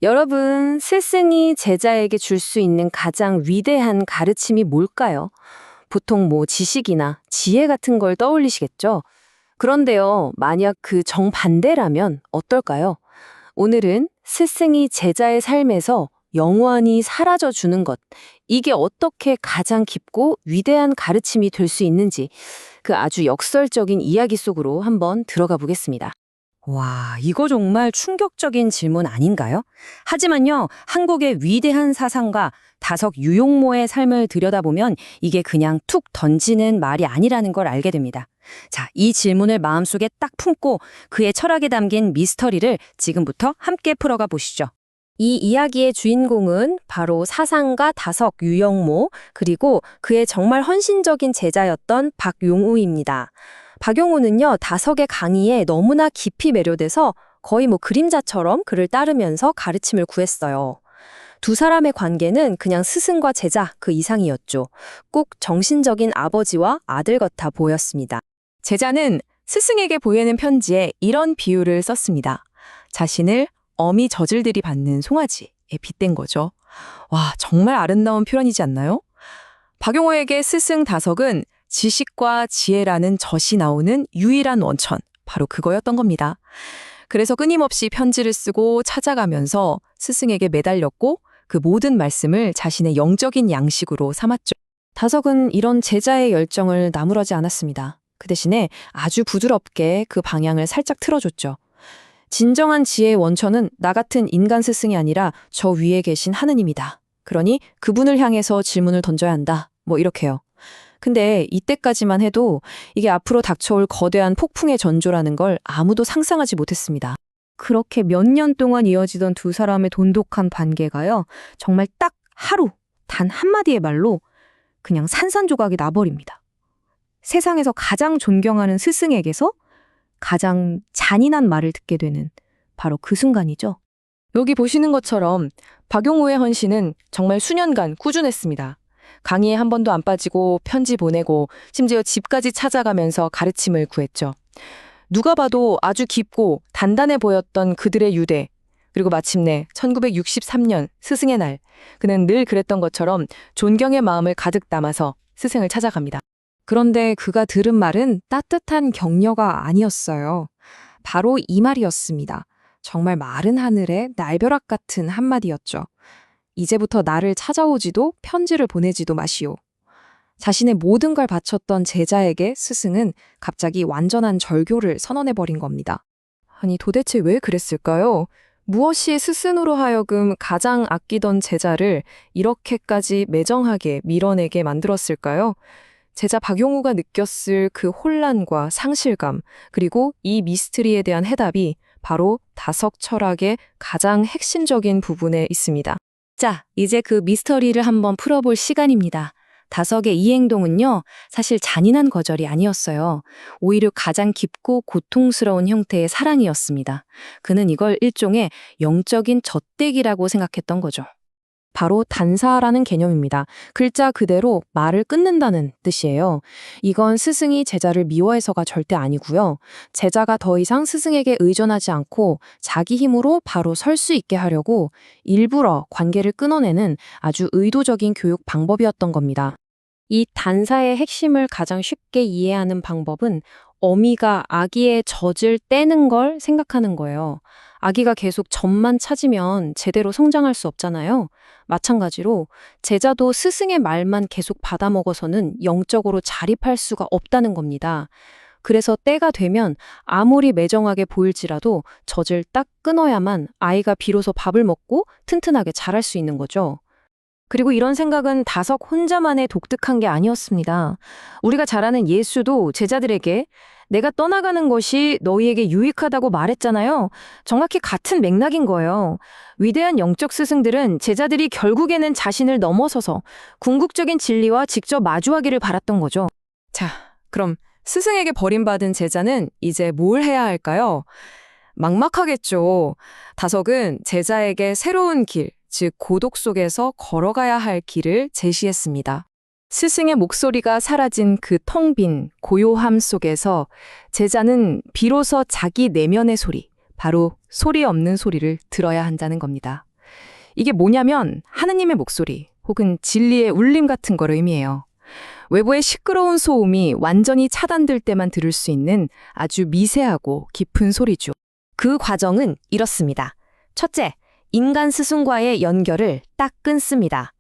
여러분, 스승이 제자에게 줄 수 있는 가장 위대한 가르침이 뭘까요? 보통 지식이나 지혜 같은 걸 떠올리시겠죠? 그런데요, 만약 그 정반대라면 어떨까요? 오늘은 스승이 제자의 삶에서 영원히 사라져 주는 것, 이게 어떻게 가장 깊고 위대한 가르침이 될 수 있는지 그 아주 역설적인 이야기 속으로 한번 들어가 보겠습니다. 와, 이거 정말 충격적인 질문 아닌가요? 하지만요, 한국의 위대한 사상가 다석 유용모의 삶을 들여다보면 이게 그냥 툭 던지는 말이 아니라는 걸 알게 됩니다. 자, 이 질문을 마음속에 딱 품고 그의 철학에 담긴 미스터리를 지금부터 함께 풀어가 보시죠. 이 이야기의 주인공은 바로 사상가 다석 유영모, 그리고 그의 정말 헌신적인 제자였던 박용우입니다. 박용우는요, 다석의 강의에 너무나 깊이 매료돼서 거의 그림자처럼 그를 따르면서 가르침을 구했어요. 두 사람의 관계는 그냥 스승과 제자 그 이상이었죠. 꼭 정신적인 아버지와 아들 같아 보였습니다. 제자는 스승에게 보내는 편지에 이런 비유를 썼습니다. 자신을 어미 젖을들이 받는 송아지에 빗댄 거죠. 와, 정말 아름다운 표현이지 않나요? 박용호에게 스승 다석은 지식과 지혜라는 젖이 나오는 유일한 원천, 바로 그거였던 겁니다. 그래서 끊임없이 편지를 쓰고 찾아가면서 스승에게 매달렸고 그 모든 말씀을 자신의 영적인 양식으로 삼았죠. 다석은 이런 제자의 열정을 나무라지 않았습니다. 그 대신에 아주 부드럽게 그 방향을 살짝 틀어줬죠. 진정한 지혜의 원천은 나 같은 인간 스승이 아니라 저 위에 계신 하느님이다. 그러니 그분을 향해서 질문을 던져야 한다. 이렇게요. 근데 이때까지만 해도 이게 앞으로 닥쳐올 거대한 폭풍의 전조라는 걸 아무도 상상하지 못했습니다. 그렇게 몇 년 동안 이어지던 두 사람의 돈독한 관계가요, 정말 딱 하루, 단 한마디의 말로 그냥 산산조각이 나버립니다. 세상에서 가장 존경하는 스승에게서 가장 잔인한 말을 듣게 되는 바로 그 순간이죠. 여기 보시는 것처럼 박용우의 헌신은 정말 수년간 꾸준했습니다. 강의에 한 번도 안 빠지고 편지 보내고 심지어 집까지 찾아가면서 가르침을 구했죠. 누가 봐도 아주 깊고 단단해 보였던 그들의 유대. 그리고 마침내 1963년 스승의 날, 그는 늘 그랬던 것처럼 존경의 마음을 가득 담아서 스승을 찾아갑니다. 그런데 그가 들은 말은 따뜻한 격려가 아니었어요. 바로 이 말이었습니다. 정말 마른 하늘의 날벼락 같은 한마디였죠. 이제부터 나를 찾아오지도 편지를 보내지도 마시오. 자신의 모든 걸 바쳤던 제자에게 스승은 갑자기 완전한 절교를 선언해버린 겁니다. 아니, 도대체 왜 그랬을까요? 무엇이 스승으로 하여금 가장 아끼던 제자를 이렇게까지 매정하게 밀어내게 만들었을까요? 제자 박용우가 느꼈을 그 혼란과 상실감, 그리고 이 미스터리에 대한 해답이 바로 다석 철학의 가장 핵심적인 부분에 있습니다. 자, 이제 그 미스터리를 한번 풀어볼 시간입니다. 다석의 이 행동은요, 사실 잔인한 거절이 아니었어요. 오히려 가장 깊고 고통스러운 형태의 사랑이었습니다. 그는 이걸 일종의 영적인 젖대기라고 생각했던 거죠. 바로 단사라는 개념입니다. 글자 그대로 말을 끊는다는 뜻이에요. 이건 스승이 제자를 미워해서가 절대 아니고요. 제자가 더 이상 스승에게 의존하지 않고 자기 힘으로 바로 설 수 있게 하려고 일부러 관계를 끊어내는 아주 의도적인 교육 방법이었던 겁니다. 이 단사의 핵심을 가장 쉽게 이해하는 방법은 어미가 아기의 젖을 떼는 걸 생각하는 거예요. 아기가 계속 젖만 찾으면 제대로 성장할 수 없잖아요. 마찬가지로 제자도 스승의 말만 계속 받아먹어서는 영적으로 자립할 수가 없다는 겁니다. 그래서 때가 되면 아무리 매정하게 보일지라도 젖을 딱 끊어야만 아이가 비로소 밥을 먹고 튼튼하게 자랄 수 있는 거죠. 그리고 이런 생각은 다석 혼자만의 독특한 게 아니었습니다. 우리가 잘 아는 예수도 제자들에게 내가 떠나가는 것이 너희에게 유익하다고 말했잖아요. 정확히 같은 맥락인 거예요. 위대한 영적 스승들은 제자들이 결국에는 자신을 넘어서서 궁극적인 진리와 직접 마주하기를 바랐던 거죠. 자, 그럼 스승에게 버림받은 제자는 이제 뭘 해야 할까요? 막막하겠죠. 다석은 제자에게 새로운 길, 즉 고독 속에서 걸어가야 할 길을 제시했습니다. 스승의 목소리가 사라진 그 텅 빈 고요함 속에서 제자는 비로소 자기 내면의 소리, 바로 소리 없는 소리를 들어야 한다는 겁니다. 이게 뭐냐면 하느님의 목소리 혹은 진리의 울림 같은 걸 의미해요. 외부의 시끄러운 소음이 완전히 차단될 때만 들을 수 있는 아주 미세하고 깊은 소리죠. 그 과정은 이렇습니다. 첫째, 인간 스승과의 연결을 딱 끊습니다.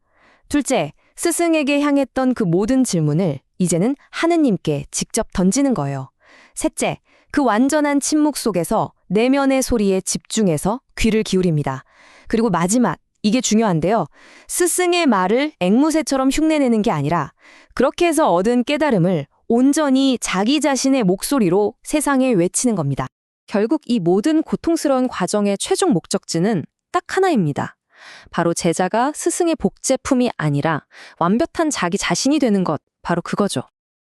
둘째, 스승에게 향했던 그 모든 질문을 이제는 하느님께 직접 던지는 거예요. 셋째, 그 완전한 침묵 속에서 내면의 소리에 집중해서 귀를 기울입니다. 그리고 마지막, 이게 중요한데요. 스승의 말을 앵무새처럼 흉내내는 게 아니라 그렇게 해서 얻은 깨달음을 온전히 자기 자신의 목소리로 세상에 외치는 겁니다. 결국 이 모든 고통스러운 과정의 최종 목적지는 딱 하나입니다. 바로 제자가 스승의 복제품이 아니라 완벽한 자기 자신이 되는 것, 바로 그거죠.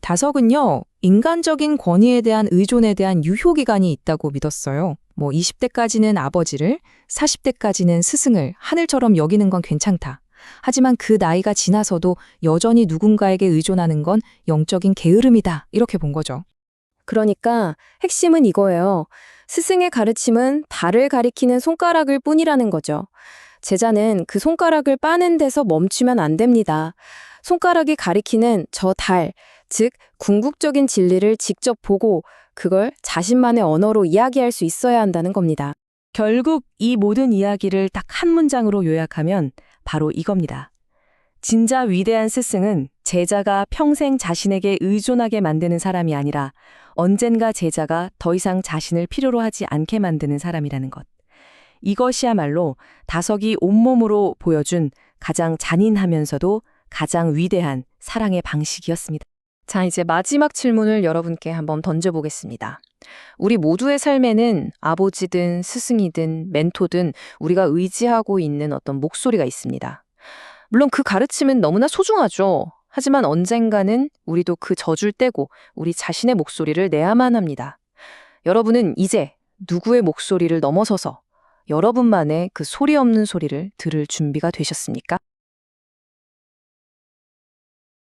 다석은요, 인간적인 권위에 대한 의존에 대한 유효기간이 있다고 믿었어요. 20대까지는 아버지를, 40대까지는 스승을 하늘처럼 여기는 건 괜찮다. 하지만 그 나이가 지나서도 여전히 누군가에게 의존하는 건 영적인 게으름이다. 이렇게 본 거죠. 그러니까 핵심은 이거예요. 스승의 가르침은 달을 가리키는 손가락일 뿐이라는 거죠. 제자는 그 손가락을 빠는 데서 멈추면 안 됩니다. 손가락이 가리키는 저 달, 즉 궁극적인 진리를 직접 보고 그걸 자신만의 언어로 이야기할 수 있어야 한다는 겁니다. 결국 이 모든 이야기를 딱 한 문장으로 요약하면 바로 이겁니다. 진짜 위대한 스승은 제자가 평생 자신에게 의존하게 만드는 사람이 아니라 언젠가 제자가 더 이상 자신을 필요로 하지 않게 만드는 사람이라는 것. 이것이야말로 다석이 온몸으로 보여준 가장 잔인하면서도 가장 위대한 사랑의 방식이었습니다. 자, 이제 마지막 질문을 여러분께 한번 던져보겠습니다. 우리 모두의 삶에는 아버지든 스승이든 멘토든 우리가 의지하고 있는 어떤 목소리가 있습니다. 물론 그 가르침은 너무나 소중하죠. 하지만 언젠가는 우리도 그 젖을 떼고 우리 자신의 목소리를 내야만 합니다. 여러분은 이제 누구의 목소리를 넘어서서 여러분만의 그 소리 없는 소리를 들을 준비가 되셨습니까?